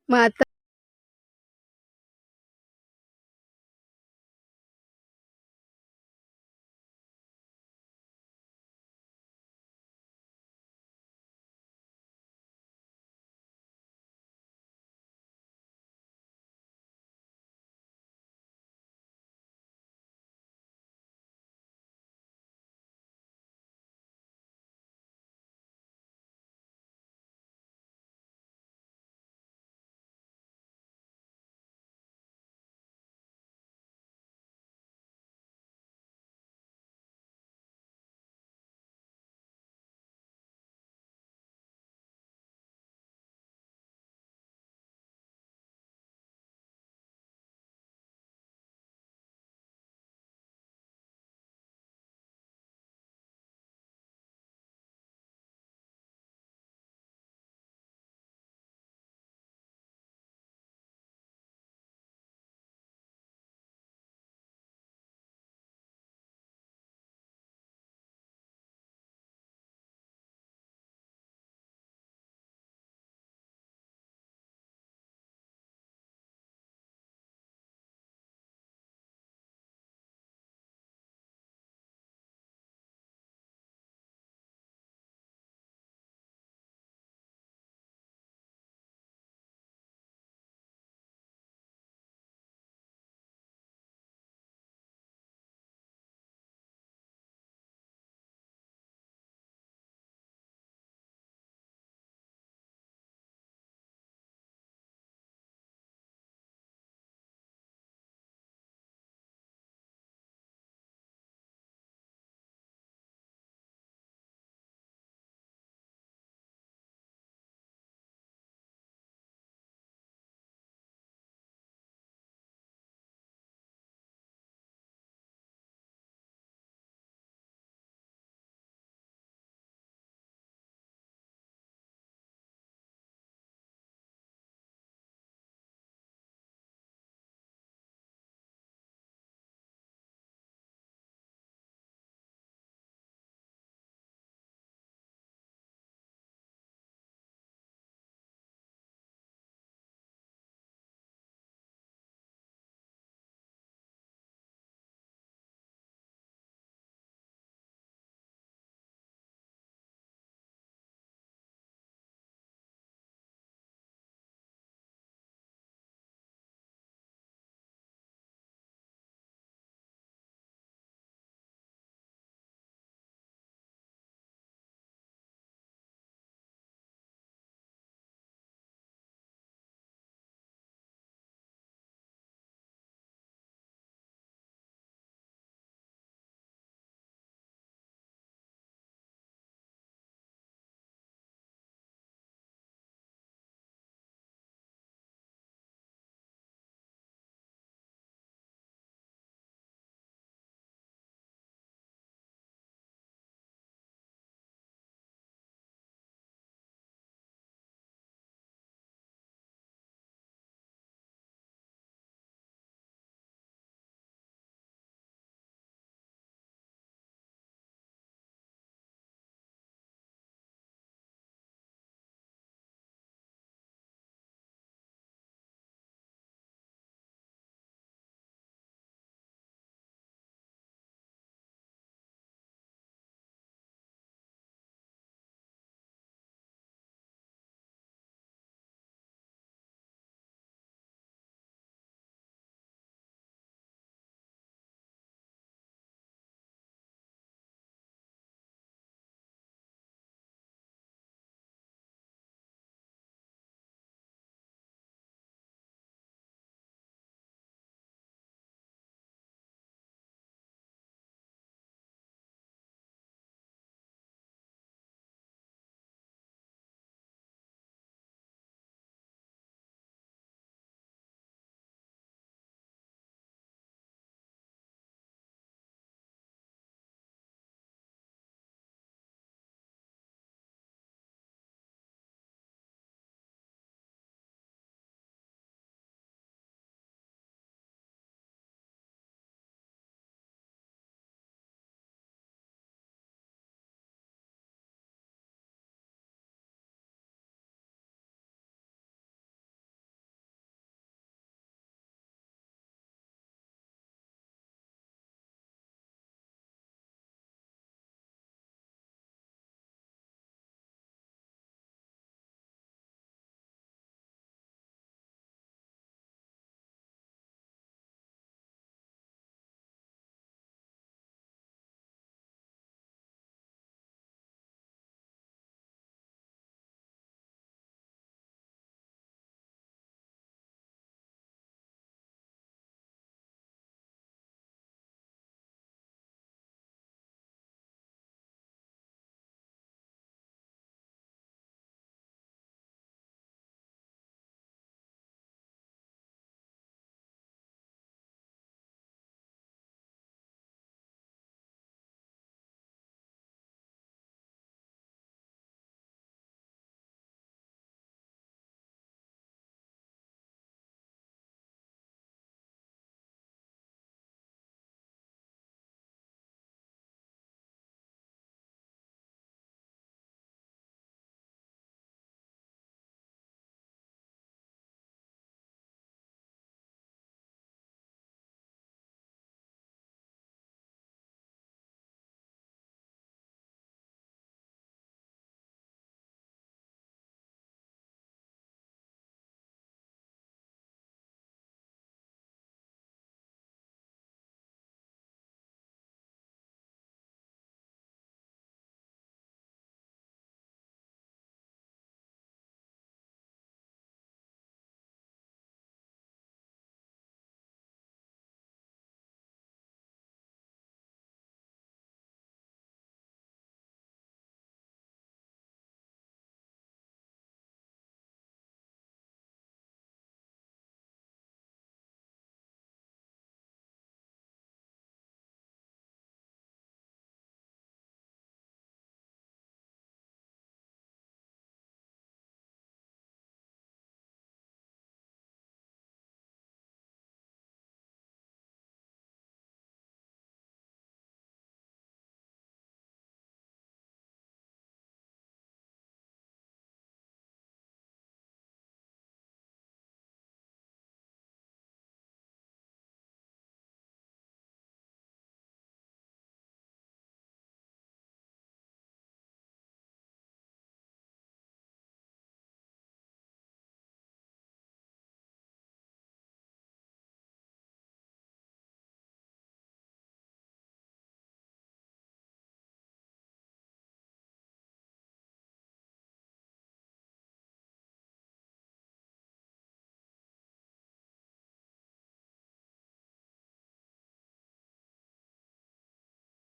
మా అత్త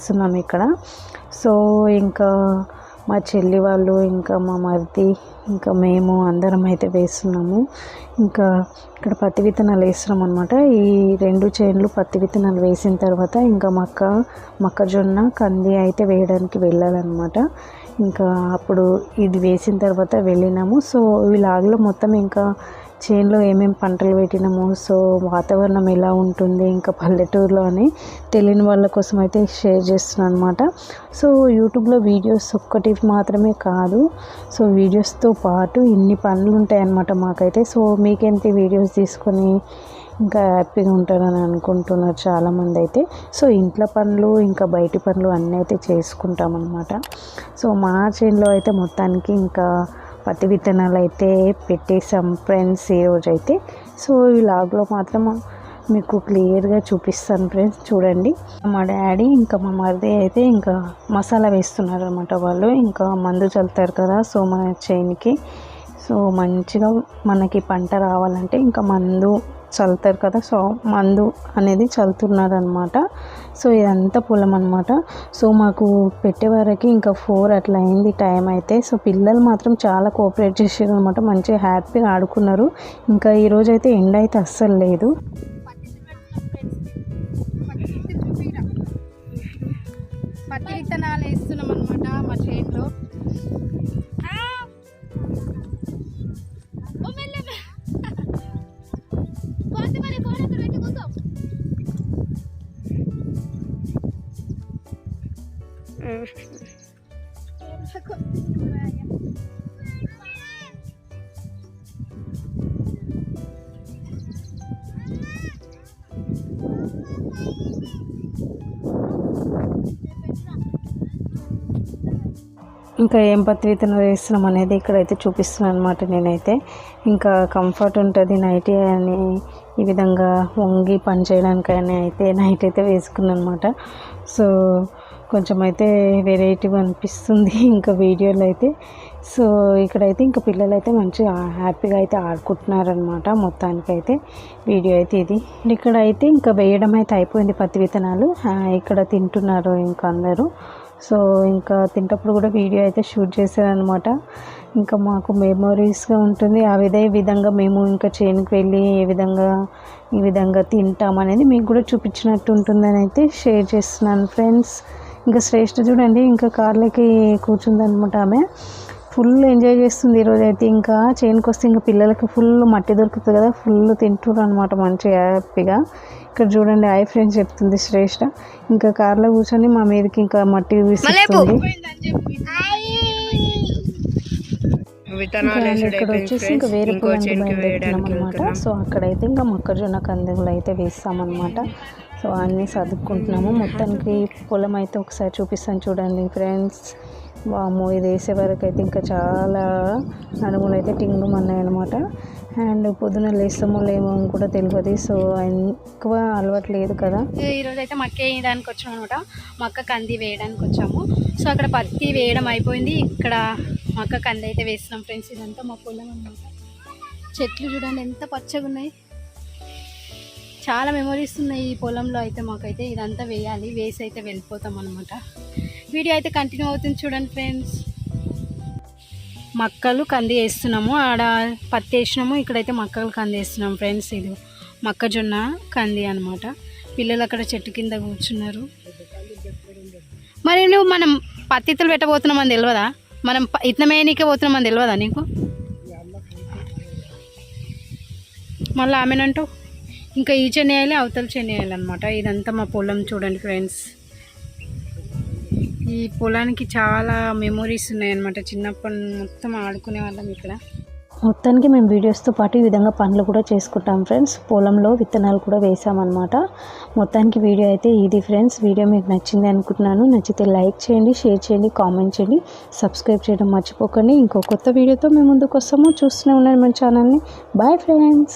వేస్తున్నాము ఇక్కడ. సో ఇంకా మా చెల్లి వాళ్ళు ఇంకా మా మరిది ఇంకా మేము అందరం అయితే వేస్తున్నాము. ఇంకా ఇక్కడ పత్తి విత్తనాలు వేస్తున్నాం అనమాట. ఈ 2 చేనులు పత్తి విత్తనాలు వేసిన తర్వాత ఇంకా మొక్కజొన్న కంది అయితే వేయడానికి వెళ్ళాలన్నమాట. ఇంకా అప్పుడు ఇది వేసిన తర్వాత వెళ్ళినాము. సో ఈ లాగ్లో మొత్తం ఇంకా చేనులో ఏమేమి పంటలు పెట్టినాము, సో వాతావరణం ఎలా ఉంటుంది ఇంకా పల్లెటూరులో అని తెలియని వాళ్ళ కోసం అయితే షేర్ చేస్తున్నాను అనమాట. సో యూట్యూబ్లో వీడియోస్ ఒక్కటి మాత్రమే కాదు, సో వీడియోస్తో పాటు ఇన్ని పనులు ఉంటాయి అన్నమాట మాకైతే. సో మీకెంత వీడియోస్ తీసుకొని ఇంకా హ్యాపీగా ఉంటారని అనుకుంటున్నారు చాలామంది అయితే. సో ఇంట్లో పనులు ఇంకా బయటి పనులు అన్నీ అయితే చేసుకుంటాం అన్నమాట. సో మా చేనులో అయితే మొత్తానికి ఇంకా పత్తి విత్తనాలు అయితే పెట్టేసాం ఫ్రెండ్స్ ఈరోజు అయితే. సో ఈ లాగ్లో మాత్రం మీకు క్లియర్గా చూపిస్తాను ఫ్రెండ్స్, చూడండి. మా డాడీ ఇంకా మా మరిది అయితే ఇంకా మసాలా వేస్తున్నారు అనమాట. వాళ్ళు ఇంకా మందు చల్లుతారు కదా సో మన చేనికి. సో మంచిగా మనకి పంట రావాలంటే ఇంకా మందు చల్లుతారు కదా, సో మందు అనేది చల్లుతున్నారు అనమాట. సో ఇదంతా పొలం అనమాట. సో మాకు పెట్టేవారికి ఇంకా 4 అట్లా అయింది టైం అయితే. సో పిల్లలు మాత్రం చాలా కోఆపరేట్ చేసారు అనమాట, మంచిగా హ్యాపీగా ఆడుకున్నారు. ఇంకా ఈరోజు అయితే ఎండ అయితే అస్సలు లేదు. పత్తి విత్తనాలు వేస్తున్నాం అనమాట మా చేతిలో. ఇంకా ఏం పత్తి విత్తనాలు వేస్తున్నాం అనేది ఇక్కడైతే చూపిస్తున్నాను అనమాట నేనైతే. ఇంకా కంఫర్ట్ ఉంటుంది నైట్ అని ఈ విధంగా వంగి పని చేయడానికని అయితే నైట్ అయితే వేసుకున్నాను అనమాట. సో కొంచెం అయితే వెరైటీగా అనిపిస్తుంది ఇంకా వీడియోలో అయితే. సో ఇక్కడైతే ఇంకా పిల్లలు అయితే మంచిగా హ్యాపీగా అయితే ఆడుకుంటున్నారనమాట. మొత్తానికైతే వీడియో అయితే ఇది. ఇక్కడైతే ఇంకా వేయడం అయితే అయిపోయింది పత్తి విత్తనాలు. ఇక్కడ తింటున్నారు ఇంకా అందరూ. సో ఇంకా తింటప్పుడు కూడా వీడియో అయితే షూట్ చేశారనమాట. ఇంకా మాకు మెమొరీస్గా ఉంటుంది. అదే విధంగా మేము ఇంకా చేనుకి వెళ్ళి ఈ విధంగా తింటాం అనేది మీకు కూడా చూపించినట్టు ఉంటుందని అయితే షేర్ చేస్తున్నాను ఫ్రెండ్స్. ఇంకా శ్రేష్ఠ చూడండి ఇంకా కార్లోకి కూర్చుందనమాట. ఆమె ఫుల్ ఎంజాయ్ చేస్తుంది ఈరోజు అయితే. ఇంకా చేనుకి వస్తే ఇంకా పిల్లలకి ఫుల్ మట్టి దొరుకుతుంది కదా, ఫుల్ తింటున్నారు అనమాట మంచిగా హ్యాపీగా. ఇక్కడ చూడండి హాయ్ ఫ్రెండ్స్ చెప్తుంది శ్రేష్ఠ. ఇంకా కార్లో కూర్చొని మా మీదకి ఇంకా మట్టి విసిస్తుంది. ఇక్కడ వచ్చేసి ఇంకా వేరే పొలానికి బయలుదేరుతున్నాం అనమాట. సో అక్కడైతే ఇంకా మొక్కజొన్న కందులు అయితే వేస్తామన్నమాట. సో అన్నీ చదువుకుంటున్నాము. మొత్తానికి పొలం అయితే ఒకసారి చూపిస్తాను చూడండి ఫ్రెండ్స్. వాము ఇది వేసే వరకు అయితే ఇంకా చాలా నడుములు అయితే టింగుమన్నాయి అనమాట. అండ్ పొద్దున లేస్తామో లేమో కూడా తెలియదు. సో ఎక్కువ అలవాటు లేదు కదా. ఈరోజు అయితే మక్క వేయడానికి వచ్చాము అనమాట. మక్క కంది వేయడానికి వచ్చాము. సో అక్కడ పత్తి వేయడం అయిపోయింది, ఇక్కడ మక్క కంది అయితే వేస్తున్నాం ఫ్రెండ్స్. ఇదంతా మా పొలం అనమాట. చెట్లు చూడండి ఎంత పచ్చగా ఉన్నాయి, చాలా మెమరీస్ ఉన్నాయి ఈ పొలంలో అయితే. మాకైతే ఇదంతా వేయాలి, వేసి అయితే వెళ్ళిపోతాం అనమాట. వీడియో అయితే కంటిన్యూ అవుతుంది చూడండి ఫ్రెండ్స్. మక్కలు కంది వేస్తున్నాము, ఆడ పత్తి వేసినాము, ఇక్కడైతే మక్కలు కంది వేస్తున్నాం ఫ్రెండ్స్. ఇది మొక్కజొన్న కంది అనమాట. పిల్లలు అక్కడ చెట్టు కింద కూర్చున్నారు. మరి నువ్వు మనం పత్తిత్తులు పెట్టబోతున్నామని తెలియదా? మనం ఇట్లమేనికే పోతున్నామని తెలియదా నీకు? మళ్ళీ ఆమెనంటూ ఇంకా ఈ చెన్నేయాలి అవతల చెన్నేయాలి అనమాట. ఇదంతా మా పొలం చూడండి ఫ్రెండ్స్. ఈ పొలానికి చాలా మెమొరీస్ ఉన్నాయన్నమాట. చిన్నప్పటి మొత్తం ఆడుకునే వాళ్ళం ఇక్కడ. మొత్తానికి మేము వీడియోస్తో పాటు ఈ విధంగా పనులు కూడా చేసుకుంటాం ఫ్రెండ్స్. పొలంలో విత్తనాలు కూడా వేసామన్నమాట. మొత్తానికి వీడియో అయితే ఇది ఫ్రెండ్స్. వీడియో మీకు నచ్చింది అనుకుంటున్నాను. నచ్చితే లైక్ చేయండి, షేర్ చేయండి, కామెంట్ చేయండి, సబ్స్క్రైబ్ చేయడం మర్చిపోకండి. ఇంకో కొత్త వీడియోతో మేము ముందుకు వస్తాము. చూస్తూనే ఉన్నాను మన ఛానల్ని. Bye friends.